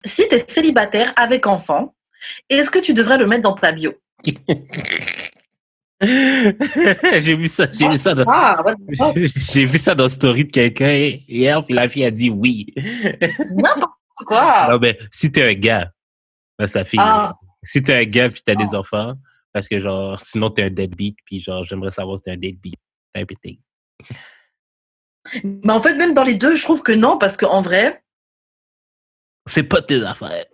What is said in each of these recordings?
si tu es célibataire avec enfant, est-ce que tu devrais le mettre dans ta bio? J'ai vu ça dans, Ah, ouais, j'ai vu ça dans la story de quelqu'un hier, puis la fille a dit oui. n'importe Non, quoi. mais si t'es un gars, là, sa fille, Ah, si t'es un gars puis t'as des enfants, parce que genre, sinon t'es un deadbeat, puis genre, j'aimerais savoir que t'es un deadbeat. Type of thing. mais en fait, même dans les deux, je trouve que non, parce qu'en vrai, C'est pas tes affaires.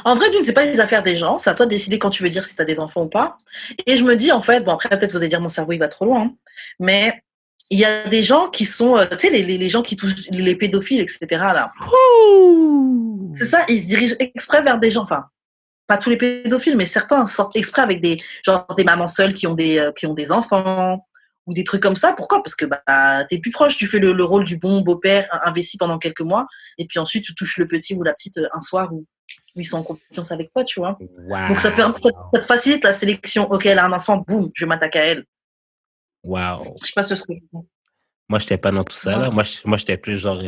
d'une, c'est pas les affaires des gens, c'est à toi de décider quand tu veux dire si tu as des enfants ou pas. Et je me dis, en fait, bon, après, peut-être vous allez dire mon cerveau, il va trop loin, hein, mais il y a des gens qui sont, tu sais, les gens qui touchent les pédophiles, etc., là. Ouh! C'est ça, ils se dirigent exprès vers des gens, enfin, pas tous les pédophiles, mais certains sortent exprès avec genre des mamans seules qui ont des enfants ou des trucs comme ça. Pourquoi? Parce que bah, t'es plus proche, tu fais le rôle du bon beau-père investi pendant quelques mois, et puis ensuite tu touches le petit ou la petite un soir où ils sont en confiance avec toi, tu vois. Donc ça Wow! te facilite la sélection. Ok, elle a un enfant, boum, je m'attaque à elle. Wow! Je sais pas ce que je dis. Moi, j'étais pas dans tout ça, là. Moi, j'étais plus genre,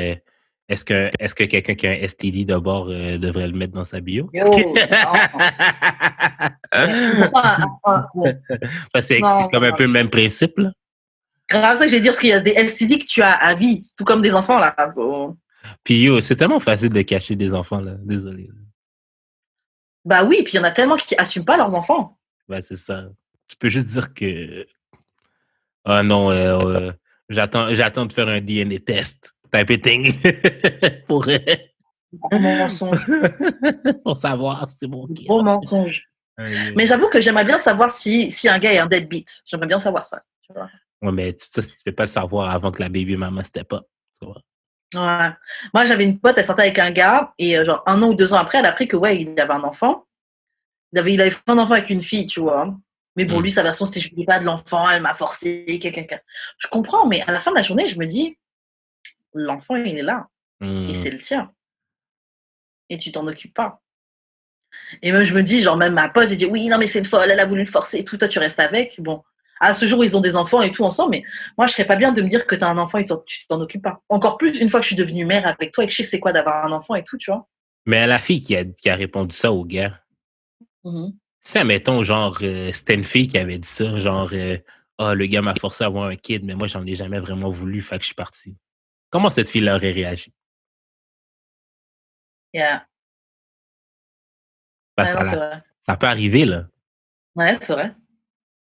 est-ce que quelqu'un qui a un STD d'abord devrait le mettre dans sa bio? Yo, non. Pourquoi bon, C'est non, comme un peu le même principe, là. grave ça que j'ai dit, parce qu'il y a des STD que tu as à vie, tout comme des enfants là. Puis yo, c'est tellement facile de cacher des enfants, là. Désolé. Bah oui, puis il y en a tellement qui assument pas leurs enfants. Ben, c'est ça. Tu peux juste dire que, ah non, j'attends de faire un DNA test. Type of thing. pour, Gros mensonge. pour savoir si c'est mon kid. Gros mensonge. Mais j'avoue que j'aimerais bien savoir si un gars est un deadbeat. J'aimerais bien savoir ça. Tu vois. Ouais, mais ça, tu peux pas le savoir avant que la baby maman c'était pas. Tu vois. Ouais. Moi, j'avais une pote, elle sortait avec un gars, et genre 1 an ou 2 ans après, elle a appris que ouais, il avait un enfant. Il avait fait un enfant avec une fille, tu vois. Mais bon, lui, sa version, c'était je voulais pas de l'enfant, elle m'a forcé, quelqu'un. Je comprends, mais à la fin de la journée, je me dis, l'enfant, il est là. Et c'est le tien. Et tu t'en occupes pas. Et même, je me dis, genre, même ma pote, elle dit, oui, non, mais c'est une folle, elle a voulu le forcer et tout, toi, tu restes avec. Bon, à ce jour, ils ont des enfants et tout ensemble, mais moi, je serais pas bien de me dire que tu as un enfant et tu t'en occupes pas. Encore plus, une fois que je suis devenue mère avec toi et que je sais c'est quoi d'avoir un enfant et tout, tu vois. Mais à la fille qui a répondu ça au gars, si, admettons, genre, c'était une fille qui avait dit ça, genre, ah, le gars m'a forcé à avoir un kid, mais moi, j'en ai jamais vraiment voulu, fait que je suis parti. Comment cette fille aurait réagi? Yeah. Parce Ouais, que non, c'est vrai. ça peut arriver, là. Ouais, c'est vrai.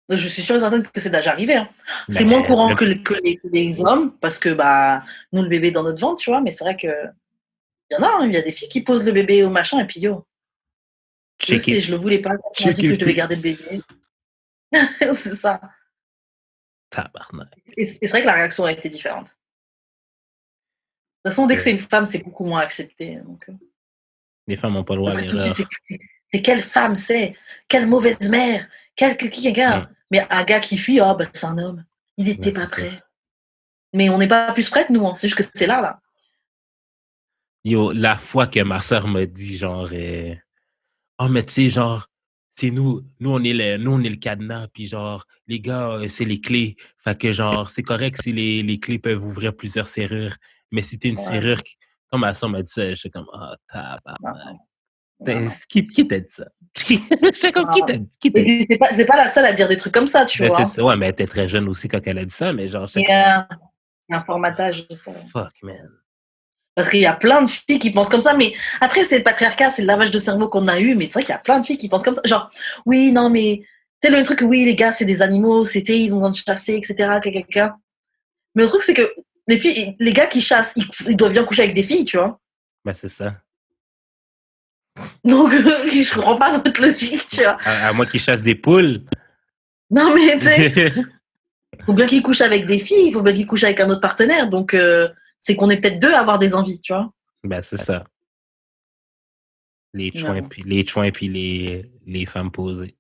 Je suis sûre et certaine que c'est déjà arrivé. Hein. C'est moins Mais, courant que les hommes, parce que bah, nous, le bébé est dans notre ventre, tu vois, mais c'est vrai que il y en a, hein, il y a des filles qui posent le bébé au machin et puis yo, je check sais, it. je le voulais pas, on m'a Check dit que it, je devais garder le bébé. please. C'est ça. Tabarnak. Et c'est vrai que la réaction a été différente. De toute façon, dès que c'est une femme, c'est beaucoup moins accepté. Donc, Les femmes n'ont pas le droit à parce que tout de suite, l'erreur. c'est quelle femme c'est? Quelle mauvaise mère? Qui est gars? Mais un gars qui fuit, oh, ben, c'est un homme. Il n'était pas prêt. Ça. Mais on n'est pas plus prêtes, nous. Hein. C'est juste que c'est là. Yo, la fois que ma soeur m'a dit, genre, oh, mais tu sais, genre, c'est nous, on est le cadenas, puis genre, les gars, c'est les clés. Fait que, genre, c'est correct si les clés peuvent ouvrir plusieurs serrures, mais si t'es une serrure, comme ma soeur m'a dit ça, j'étais comme, oh, tabarnak. Qui t'a dit ça? J'étais comme, qui t'a dit ça? C'est pas la seule à dire des trucs comme ça, tu vois. Ça, ouais, mais elle était très jeune aussi quand elle a dit ça, mais genre, c'est un formatage de ça. Fuck, man. Parce qu'il y a plein de filles qui pensent comme ça, mais après, c'est le patriarcat, c'est le lavage de cerveau qu'on a eu, mais c'est vrai qu'il y a plein de filles qui pensent comme ça. Genre, oui, non, mais c'est le truc, oui, les gars, c'est des animaux, ils ont besoin de chasser, etc., quelqu'un. Mais le truc, c'est que les gars qui chassent, ils doivent bien coucher avec des filles, tu vois. Ben, c'est ça. Donc, je comprends pas notre logique, tu vois. À moins qu'ils chassent des poules. Non, mais tu sais, il faut bien qu'ils couchent avec des filles, il faut bien qu'ils couchent avec un autre partenaire. Donc, c'est qu'on est peut-être deux à avoir des envies, tu vois. Ben, c'est ça. Les chouins puis les femmes posées.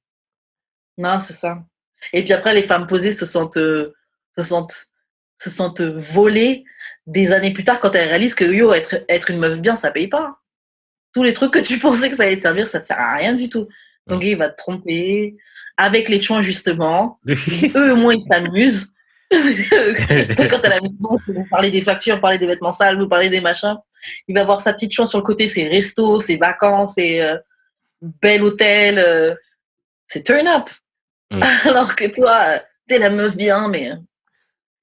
Non, c'est ça. Et puis après, les femmes posées se sentent volées des années plus tard quand elles réalisent que yo, être une meuf bien, ça paye pas. Tous les trucs que tu pensais que ça allait te servir, ça te sert à rien du tout. Ton gars, il va te tromper avec les chouins, justement. Eux, au moins, ils s'amusent. Quand à la maison, vous parlez des factures, vous parlez des vêtements sales, vous parlez des machins. Il va avoir sa petite chance sur le côté, ses restos, ses vacances, ses bel hôtel. C'est turn up. Alors que toi, t'es la meuf bien, mais...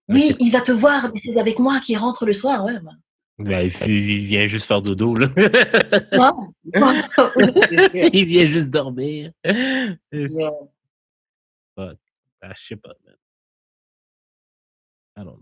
Oui, il va te voir avec moi qui rentre le soir, ouais. Ben, il vient juste faire dodo, là. Non. Il vient juste dormir. Yeah. Je sais pas, man. I don't know.